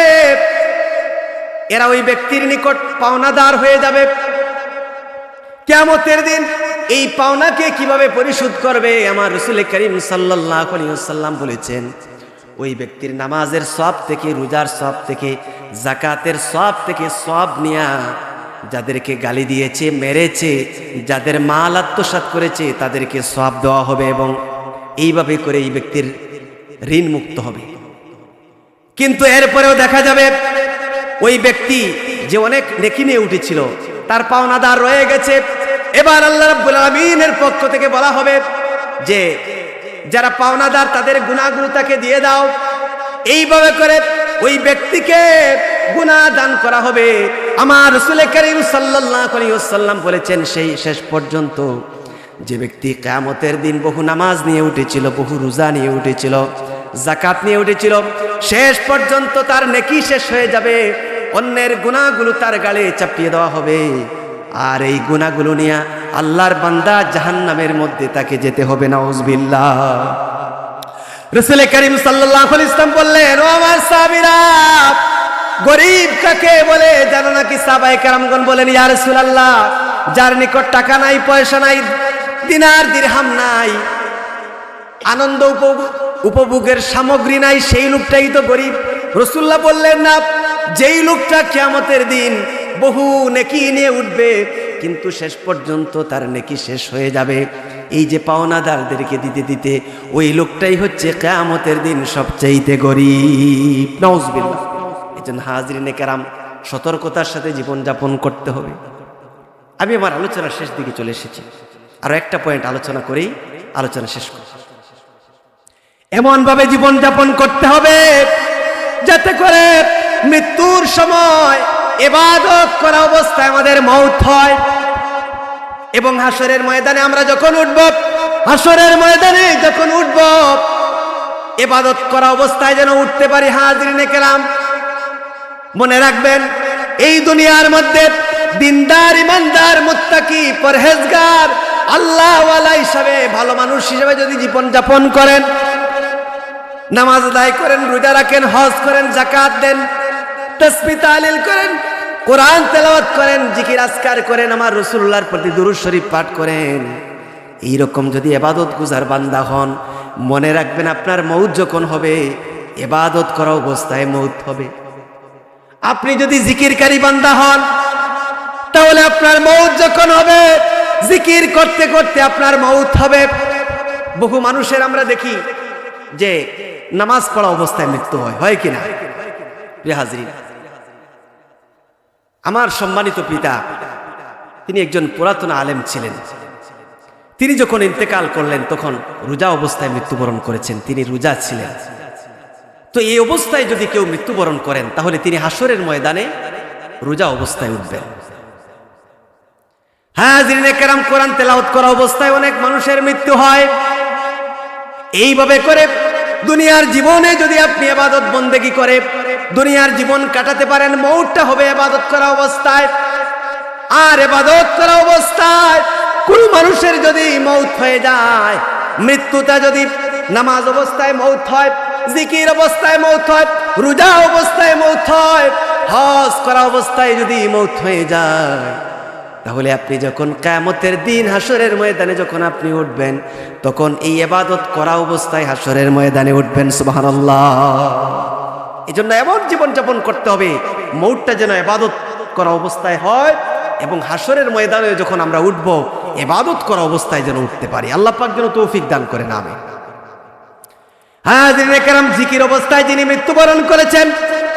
এরা ওই ব্যক্তির নিকট পাওনাদার হয়ে যাবে। কিয়ামতের দিন এই পাওনাকে কিভাবে পরিশোধ করবে? আমার রাসূল করিম সাল্লাল্লাহু আলাইহি ওয়াসাল্লাম বলেছেন, ওই ব্যক্তির নামাজের সওয়াব থেকে, রোজার সওয়াব থেকে, যাকাতের সওয়াব থেকে সওয়াব নিয়া যাদেরকে গালি দিয়েছে, মেরেছে, যাদের মাল আত্মসাৎ করেছে, তাদেরকে সওয়াব দেওয়া হবে এবং এইভাবে করে এই ব্যক্তির ঋণ মুক্ত হবে। কিন্তু এরপরেও দেখা যাবে ওই ব্যক্তি যে অনেক নেকি নিয়ে উঠেছিল, তার পাওনাদার রয়ে গেছে। এবার আল্লাহ রাব্বুল আলামিনের পক্ষ থেকে বলা হবে যে যারা পাওনাদার তাদের গুনাহগুলো তাকে দিয়ে দাও। এইভাবে করে ওই ব্যক্তিকে গুনাহ দান করা হবে। আমার রাসূল করিম সাল্লাল্লাহু আলাইহি ওয়াসাল্লাম বলেছেন, সেই শেষ পর্যন্ত যে ব্যক্তি কিয়ামতের দিন বহু নামাজ নিয়ে উঠেছিল, বহু রোজা নিয়ে উঠেছিল, যাকাত নিয়ে উঠেছিল, শেষ পর্যন্ত তার নেকি শেষ হয়ে যাবে, অন্যের গুনাহগুলো তার গালে চাপিয়ে দেওয়া হবে, আর এই গুনাহগুলো নিয়ে আল্লাহর বান্দা জাহান্নামের মধ্যে তাকে যেতে হবে। নাউজুবিল্লাহ। রাসূল করিম সাল্লাল্লাহু আলাইহি ওয়াসাল্লাম বললেন, ও আমার সাহাবীরা, গরীব কাকে বলে জানো নাকি? সাহাবায়ে কেরামগণ বলেন, ইয়া রাসূলুল্লাহ, যার নিকট টাকা নাই, পয়সা নাই, দিনার দিরহাম নাই, আনন্দ উপভোগের সামগ্রী নাই, সেই লোকটাই তো গরীব। রাসূলুল্লাহ বললেন, না, যেই লোকটা কিয়ামতের দিন বহু নেকি নিয়ে উঠবে কিন্তু শেষ পর্যন্ত তার নেকি শেষ হয়ে যাবে, এই যে পাওনাদারদেরকে দিতে দিতে, ওই লোকটাই হচ্ছে কিয়ামতের দিন সবচাইতে গরীব। নাউজুবিল্লাহ। এজন্য হাজরিনে কেরাম, সতর্কতার সাথে জীবনযাপন করতে হবে। আমি আমার আলোচনার শেষ দিকে চলে এসেছি, আরো একটা পয়েন্ট আলোচনা করেই আলোচনা শেষ করব। এমন ভাবে জীবনযাপন করতে হবে যাতে করে মৃত্যুর সময় ইবাদত করা অবস্থায় আমাদের মওত হয়। এবং হাসরের ময়দানে আমরা যখন উঠব, হাসরের ময়দানে যখন উঠব, ইবাদত করা অবস্থায় যেন উঠতে পারি। হাজিরিনে কেরাম, মনে রাখবেন, এই দুনিয়ার মধ্যে দিনদার, ইমানদার, মুত্তাকি, পরহেজগার, আল্লাহওয়ালা হিসাবে, ভালো মানুষ হিসাবে যদি জীবন যাপন করেন, নামাজ আদায় করেন, রোজা রাখেন, হজ করেন, যাকাত দেন, তাসবিহ তাহলিল করেন, কোরআন তেলাওয়াত করেন, জিকির আজকার করেন, আমার রাসূলুল্লাহর প্রতি দুরূদ শরীফ পাঠ করেন, এইরকম যদি ইবাদত গুজার বান্দা হন, মনে রাখবেন আপনার মউত যখন হবে, ইবাদত করা অবস্থায় মউত হবে। আপনি যদি জিকিরকারী বান্দা হন, তাহলে আপনার মউত যখন হবে, জিকির করতে করতে আপনার মউত হবে। বহু মানুষের আমরা দেখি যে নামাজ পড়া অবস্থায় মৃত্যু হয়, হয় কিনা? প্রিয় হাজরিন, আমার সম্মানিত পিতা, তিনি একজন পুরাতন আলেম ছিলেন। তিনি যখন ইন্তেকাল করলেন তখন রোজা অবস্থায় মৃত্যুবরণ করেছেন। তিনি রোজা ছিলেন। তো এই অবস্থায় যদি কেউ মৃত্যুবরণ করেন, তাহলে তিনি হাসরের ময়দানে রোজা অবস্থায় উঠবেন। হাজিরিনে কেরাম, কোরআন তেলাওয়াত করা অবস্থায় অনেক মানুষের মৃত্যু হয়। এইভাবে করে দুনিয়ার জীবনে যদি আপনি ইবাদত বন্দেগী করে দুনিয়ার জীবন কাটাতে পারেন, মউতটা হবে ইবাদত করা অবস্থায়। আর ইবাদত করা অবস্থায় কোন মানুষের যদি মউত হয়ে যায়, মৃত্যুটা যদি নামাজ অবস্থায় মউত হয়, জিকির অবস্থায় মউত হয়, রোজা অবস্থায় মউত হয়, হজ করা অবস্থায় যদি মউত হয়ে যায়, তাহলে আপনি যখন কিয়ামতের দিন হাসরের ময়দানে যখন আপনি উঠবেন, তখন এই ইবাদত করা অবস্থায় হাসরের ময়দানে উঠবেন। সুবহানাল্লাহ। এজন্য এমন জীবন যাপন করতে হবে, মউতটা যেন ইবাদত করা অবস্থায় হয়, এবং হাসরের ময়দানে যখন আমরা উঠব, ইবাদত করা অবস্থায় যেন উঠতে পারি। আল্লাহ পাক যেন তৌফিক দান করেন, আমিন। হাজিরিনে কেরাম, জিকির অবস্থায় যিনি মৃত্যুবরণ করেছেন,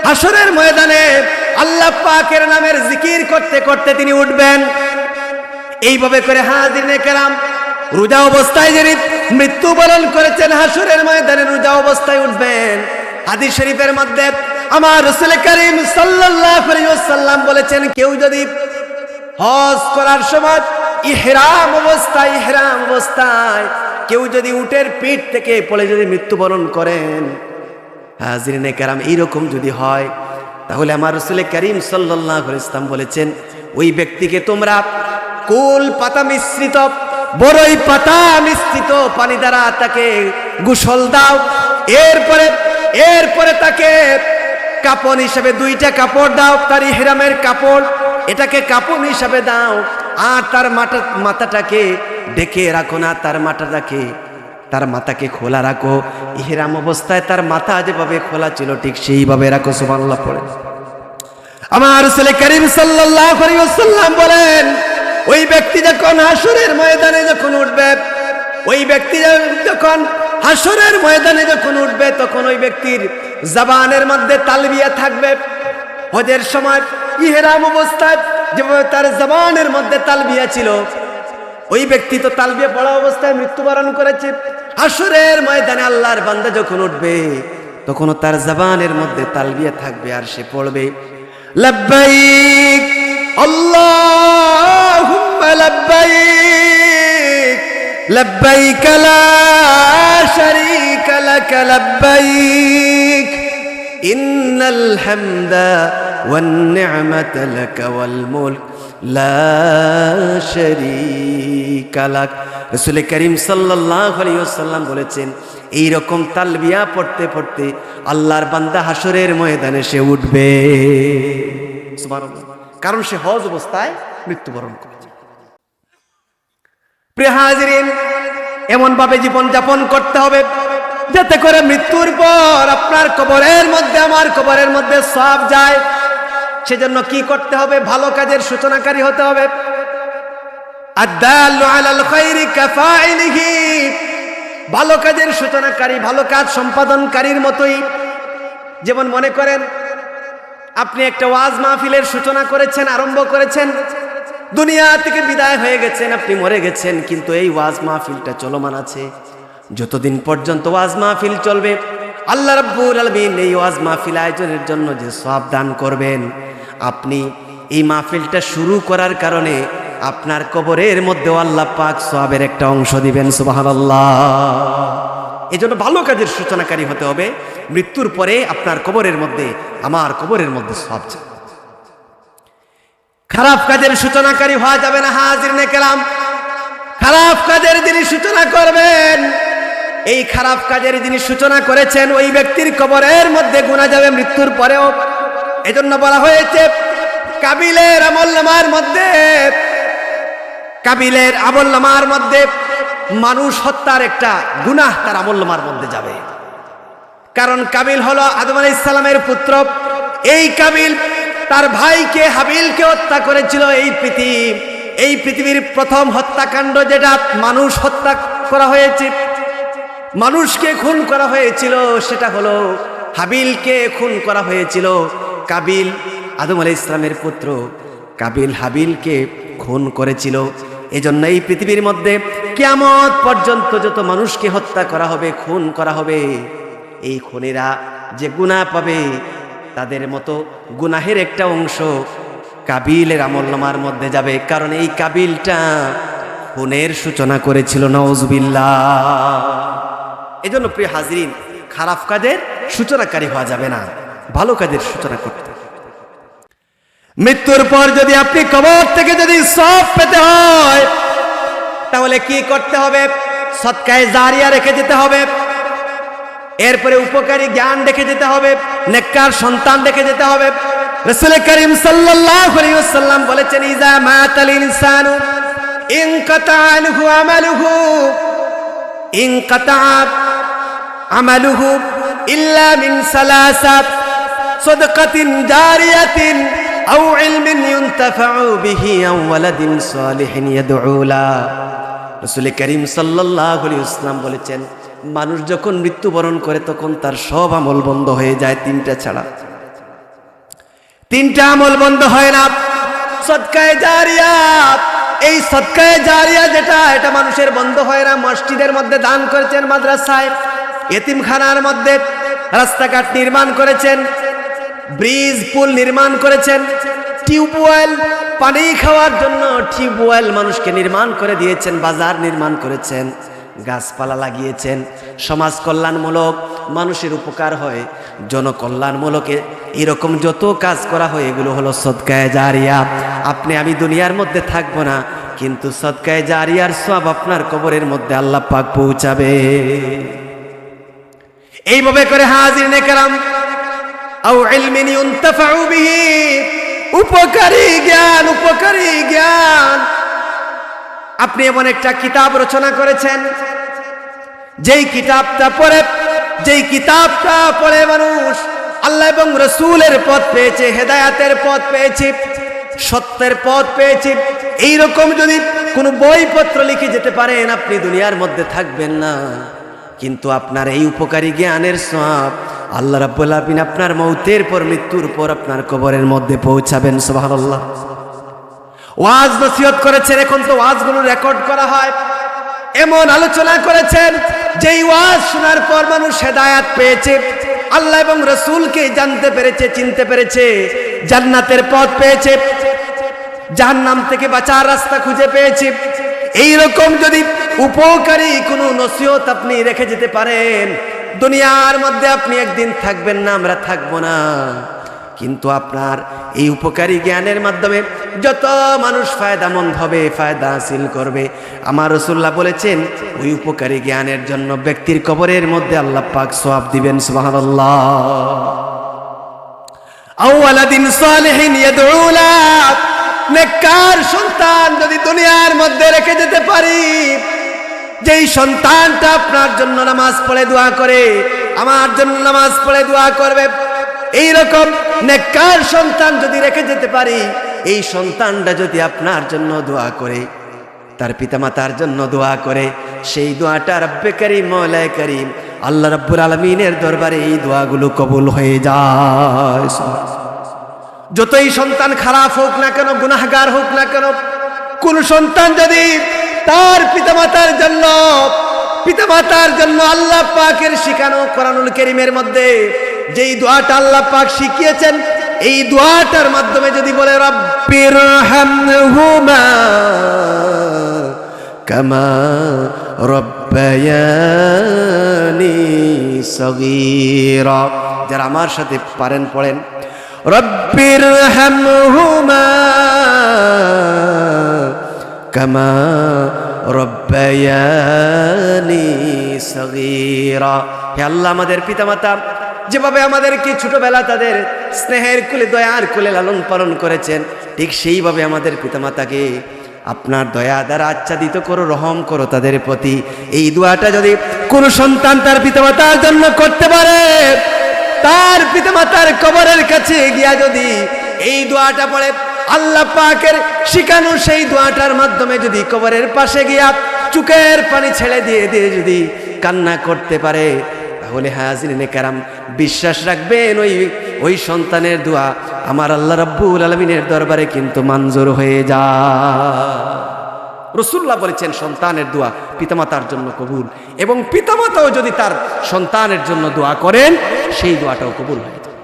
হাসরের ময়দানে আল্লাহ পাকের নামের জিকির করতে করতে তিনি উঠবেন। এইভাবে করে হাজিরিনে কেরাম, রোজা অবস্থায় যিনি মৃত্যুবরণ করেছেন, হাসরের ময়দানে রোজা অবস্থায় উঠবেন। হাদিস শরীফের মধ্যে আমার রাসূল করিম সাল্লাল্লাহু আলাইহি ওয়াসাল্লাম বলেছেন, কেউ যদি হজ করার সময় ইহরাম অবস্থায় কেউ যদি উটের পিঠ থেকে পড়ে যদি মৃত্যুবরণ করেন, হাজিরিনে কেরাম, এইরকম যদি হয়, তাহলে আমার রাসূল করিম সাল্লাল্লাহু আলাইহি ওয়াসাল্লাম বলেছেন, ওই ব্যক্তিকে তোমরা কুল পাতা মিশ্রিত, বড়ই পাতা মিশ্রিত পানি দ্বারা তাকে গোসল দাও। এরপরে তাকে কাপড় হিসাবে 2টা কাপড় দাও, তার ইহরামের কাপড়, এটাকে কাপড় হিসাবে দাও। আর তার মাথাটাকে ঢেকে রাখো না, তার মাথাকে খোলা রাখো। ইহরাম অবস্থায় তার মাথা যেভাবে খোলা ছিল ঠিক সেইভাবে রাখো। সুবহানাল্লাহ পড়ে আমার রাসূল করিম সাল্লাল্লাহু আলাইহি ওয়াসাল্লাম বলেন, ওই ব্যক্তি যখন হাসরের ময়দানে যখন উঠবে, ওই ব্যক্তি যখন হাসরের ময়দানে যখন উঠবে, তখন ওই ব্যক্তির জবানের মধ্যে তালবিয়া থাকবে। হজের সময় ইহরাম অবস্থায় যেভাবে তার জবানের মধ্যে তালবিয়া ছিল, ওই ব্যক্তি তো তালবিয়া পড়া অবস্থায় মৃত্যুবরণ করেছে। হাসরের ময়দানে আল্লাহর বান্দা যখন উঠবে, তখনও তার জবানের মধ্যে তালবিয়া থাকবে, আর সে পড়বে, লব্বাইক আল্লাহুম্মা লব্বাইক, লব্বাইক লা শারীকা লাক লব্বাইক, ইন্নাল হামদা ওয়ান নি'মাতা লাক ওয়াল মুলক লা শারীকা লাক। রাসূল করিম সাল্লাল্লাহু আলাইহি ওয়াসাল্লাম বলেছেন, এই রকম তালবিয়া পড়তে পড়তে আল্লাহর বান্দা হাসরের ময়দানে সে উঠবে। সুবহানাল্লাহ। কারণ সে হজ অবস্থায় মৃত্যুবরণ করেছে। প্রিয় হাজিরিন, এমন ভাবে জীবন যাপন করতে হবে যাতে করে মৃত্যুর পর আপনার কবরের মধ্যে, আমার কবরের মধ্যে সওয়াব যায়। সেজন্য কি করতে হবে? ভালো কাজের সূচনাকারী হতে হবে। আদ-দাল্লু আলাল খায়রি কাফাইলিহি, ভালো কাজের সূচনাকারী, ভালো কাজ সম্পাদনকারীর মতোই। যেমন মনে করেন আপনি একটা ওয়াজ মাহফিলের সূচনা করেছেন, আরম্ভ করেছেন, দুনিয়া থেকে বিদায় হয়ে গেছেন, আপনি মরে গেছেন, কিন্তু এই ওয়াজ মাহফিলটা চলমান আছে। যতদিন পর্যন্ত ওয়াজ মাহফিল চলবে, আল্লাহ রাব্বুল আলামিন এই ওয়াজ মাহফিল আয়োজনের জন্য যে সওয়াব দান করবেন, আপনি এই মাহফিলটা শুরু করার কারণে আপনার কবরের মধ্যে আল্লাহ পাক সওয়াবের একটা অংশ দিবেন, সুবহানাল্লাহ। এই জন্য ভালো কাজের সূচনাকারী হতে হবে। মৃত্যুর পরে আপনার কবরের মধ্যে, আমার কবরের মধ্যে সওয়াব চাই। খারাপ কাজের সূচনাকারী হওয়া যাবে না। হাজিরিনে কেরাম, খারাপ কাজের যিনি সূচনা করবেন, এই খারাপ কাজের যিনি সূচনা করেছেন, ওই ব্যক্তির কবরের মধ্যে গুনাহ যাবে মৃত্যুর পরেও। এজন্য বলা হয়েছে কাবিলের আমলনামার মধ্যে, কাবিলের আমলনামার মধ্যে মানুষ হত্যার একটা গুনাহ তার আমলনামার মধ্যে যাবে। কারণ কাবিল হলো আদম আলাইহিস সালামের পুত্র। এই কাবিল তার ভাইকে হাবিলকে হত্যা করেছিল। এই পৃথিবীর প্রথম হত্যাকাণ্ড যেটা মানুষ হত্যা করা হয়েছে, মানুষকে খুন করা হয়েছিল, সেটা হলো হাবিলকে খুন করা হয়েছিল। কাবিল আদম আলাইহিস সালামের পুত্র, কাবিল হাবিলকে খুন করেছিল। এজন্য এই পৃথিবীর মধ্যে কিয়ামত পর্যন্ত যত মানুষকে হত্যা করা হবে, খুন করা হবে, এই খুনিরা যে গুনাহ পাবে তাদের মতো গুনাহের একটা অংশ কাবিলের আমলনামার মধ্যে যাবে। কারণ এই কাবিলটা খুনের সূচনা করেছিল, নাউজুবিল্লাহ। এজন্য প্রিয় হাজিরিন, খারাপ কাজের সূচনাকারী হওয়া যাবে না, ভালো কাজের সূচনা করতে। মৃত্যুর পর যদি আপনি কবর থেকে যদি সওয়াব পেতে হয়, তাহলে কি করতে হবে? সদকায়ে জারিয়া রেখে যেতে হবে, এরপরে উপকারী জ্ঞান রেখে যেতে হবে, নেককার সন্তান রেখে যেতে হবে। রাসূল করিম সাল্লাল্লাহু আলাইহি ওয়াসাল্লাম বলেছেন, ইজা মাতাল ইনসানু ইনকাতা আনহু আমালুহু, ইনকাতা আমালুহু ইল্লা মিন সালাসা, সাদাকাতিন জারিয়াতিন আও ইলমিন ইউনতাফাউ বিহি আও ওয়ালাদিন সালিহিন ইয়াদউ লা। রাসূল করিম সাল্লাল্লাহু আলাইহি ওয়াসাল্লাম বলেছেন, মানুষ যখন মৃত্যুবরণ করে তখন তার সব আমল বন্ধ হয়ে যায়, তিনটা ছাড়া। তিনটা আমল বন্ধ হয় না। সদকায়ে জারিয়া, এই সদকায়ে জারিয়া যেটা, এটা মানুষের বন্ধ হয় না। মসজিদের মধ্যে দান করেছেন, মাদ্রাসায়, এতিমখানার মধ্যে রাস্তাঘাট নির্মাণ করেছেন, ব্রিজ পুল নির্মাণ করেছেন, টিউবওয়েল পানি খাওয়ার জন্য টিউবওয়েল মানুষকে নির্মাণ করে দিয়েছেন, বাজার নির্মাণ করেছেন, গাছপালা লাগিয়েছেন। সমাজ কল্যাণমূলক, মানুষের উপকার হয়, জনকল্যাণমূলকে এরকম যত কাজ করা হয় এগুলো হলো সদকায়ে জারিয়া। আপনি আমি দুনিয়ার মধ্যে থাকবো না, কিন্তু সদকায়ে জারিয়ার সওয়াব আপনার কবরের মধ্যে আল্লাহ পাক পৌঁছাবে। এইভাবে করে হাজিরিনে কেরাম, আও ইলমিন ইউনতাফাউ বিহি, উপকারী জ্ঞান, উপকারী জ্ঞান। আপনি এমন একটা কিতাব রচনা করেছেন, যেই কিতাবটা পড়ে মানুষ আল্লাহ এবং রাসূলের পথ পেয়েছে, হেদায়েতের পথ পেয়েছে, সত্যের পথ পেয়েছে। এইরকম যদি কোনো বইপত্র লিখে যেতে পারেন, আপনি দুনিয়ার মধ্যে থাকবেন না, কিন্তু আপনার এই উপকারী জ্ঞানের সওয়াব আল্লাহ রাব্বুল আলামিন আপনার মৌতের পর, মৃত্যুর পর আপনার কবরের মধ্যে পৌঁছাবেন। সুবহানাল্লাহ। ওয়াজ নসিহত করেছেন, এখন তো ওয়াজগুলো রেকর্ড করা হয়। এমন আলোচনা করেছেন, যেই ওয়াজ শোনার পর মানুষ হেদায়েত পেয়েছে, আল্লাহ এবং রাসূলকে জানতে পেরেছে, চিনতে পেরেছে, জান্নাতের পথ পেয়েছে, জাহান্নাম থেকে বাঁচার রাস্তা খুঁজে পেয়েছে। এইরকম যদি উপকারী কোনো নসিহত আপনি রেখে যেতে পারেন, দুনিয়ার মধ্যে আপনি একদিন থাকবেন না, আমরা থাকবো না, কিন্তু আপনার এই উপকারী জ্ঞানের মাধ্যমে যত মানুষ ফায়দামন্দ হবে, ফায়দা হাসিল করবে। আমার রাসূলুল্লাহ বলেছেন, ওই উপকারী জ্ঞানের জন্য ব্যক্তির কবরের মধ্যে আল্লাহ পাক সওয়াব দিবেন। সুবহানাল্লাহ। আও ওয়ালাদিন সালিহিন ইয়াদউ লা, নেককার সন্তান যদি দুনিয়ার মধ্যে রেখে যেতে পারি, যেই সন্তানটা আপনার জন্য নামাজ পড়ে দোয়া করে, আমার জন্য নামাজ পড়ে দোয়া করবে, এইরকম নেককার সন্তান যদি রেখে যেতে পারি, এই সন্তানটা যদি আপনার জন্য দোয়া করে, তার পিতামাতার জন্য দোয়া করে, সেই দোয়াটা রব্বে করিম, মওলায়ে করিম আল্লাহ রাব্বুল আলামিনের দরবারে এই দোয়াগুলো কবুল হয়ে যায়। যতই সন্তান খারাপ হোক না কেন, গুনাহগার হোক না কেন, কোন সন্তান যদি তার পিতামাতার জন্য আল্লাহ পাকের শিখানো কোরআনুল কারীমের মধ্যে যেই দোয়াটা আল্লাহ পাক শিখিয়েছেন, এই দোয়াটার মাধ্যমে যদি বলে রব্বিরহামহুমা কামা রব্বায়ানি সগীরা, যারা আমার সাথে পারেন পড়েন রব্বিরহামহুমা কামা রব্বায়ানি সগীরা। হে আল্লাহ, আমাদের পিতামাতা যেভাবে আমাদেরকে ছোটবেলা তাদের স্নেহের কুলে দয়ার কুলে লালন পালন করেছেন, ঠিক সেইভাবে আমাদের পিতামাতাকে আপনার দয়া দ্বারা আচ্ছাদিত করো, রহম করো তাদের প্রতি। এই দোয়াটা যদি কোন সন্তান তার পিতামাতার জন্য করতে পারে, তার পিতামাতার কবরের কাছে গিয়া যদি এই দোয়াটা পড়ে, আল্লাহ পাকের শিখানো সেই দোয়াটার মাধ্যমে যদি কবরের পাশে গিয়া চোখের পানি ছেড়ে দিয়ে দিয়ে যদি কান্না করতে পারে, তাহলে হাজিরিনে কেরাম বিশ্বাস রাখবেন ওই সন্তানের দোয়া আমার আল্লাহ রাব্বুল আলামিনের দরবারে কিন্তু মঞ্জুর হয়ে যায়। রাসূলুল্লাহ বলেছেন সন্তানের দোয়া পিতামাতার জন্য কবুল, এবং পিতামাতাও যদি তার সন্তানের জন্য দোয়া করেন সেই দোয়াটাও কবুল হয়ে যায়।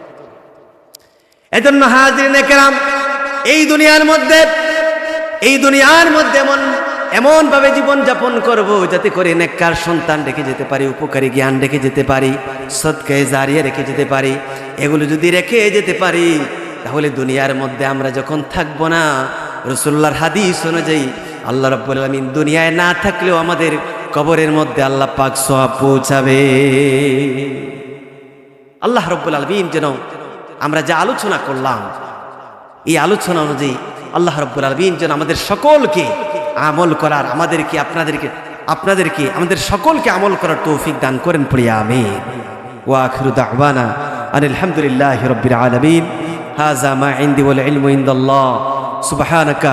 এজন্য হাজিরিনে কেরাম, এই দুনিয়ার মধ্যে এমন ভাবে জীবন যাপন করব যাতে করে নেককার সন্তান রেখে যেতে পারি, উপকারী জ্ঞান রেখে যেতে পারি, সদকায়ে জারিয়া রেখে যেতে পারি। এগুলো যদি রেখে যেতে পারি, তাহলে দুনিয়ার মধ্যে আমরা যখন থাকবো না, রাসূলুল্লাহর হাদিস অনুযায়ী আল্লাহ রাব্বুল আলামিন দুনিয়ায় না থাকলেও আমাদের কবরের মধ্যে আল্লাহ পাক সওয়াব পৌঁছাবে। আল্লাহ রাব্বুল আলামিন যেন আমরা যা আলোচনা করলাম, এই আলোচনা অনুযায়ী আল্লাহ রাব্বুল আলামিন যেন আমাদের সকলকে আমল করার, আপনাদেরকে আমাদের সকলকে আমল করার তৌফিক দান করেন, পড়ি আমিন। ওয়া আখিরু দাওয়ানা আনিল হামদুলিল্লাহি রাব্বিল আলামিন। হাযা মা ইনদি ওয়াল ইলমু ইনদাল্লাহ। সুবহানাকা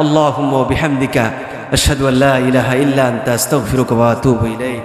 আল্লাহুম্মা ওয়া বিহামদিকা আশহাদু আল্লা ইলাহা ইল্লা আনতা আস্তাগফিরুকা ওয়া আতুবু ইলাইক।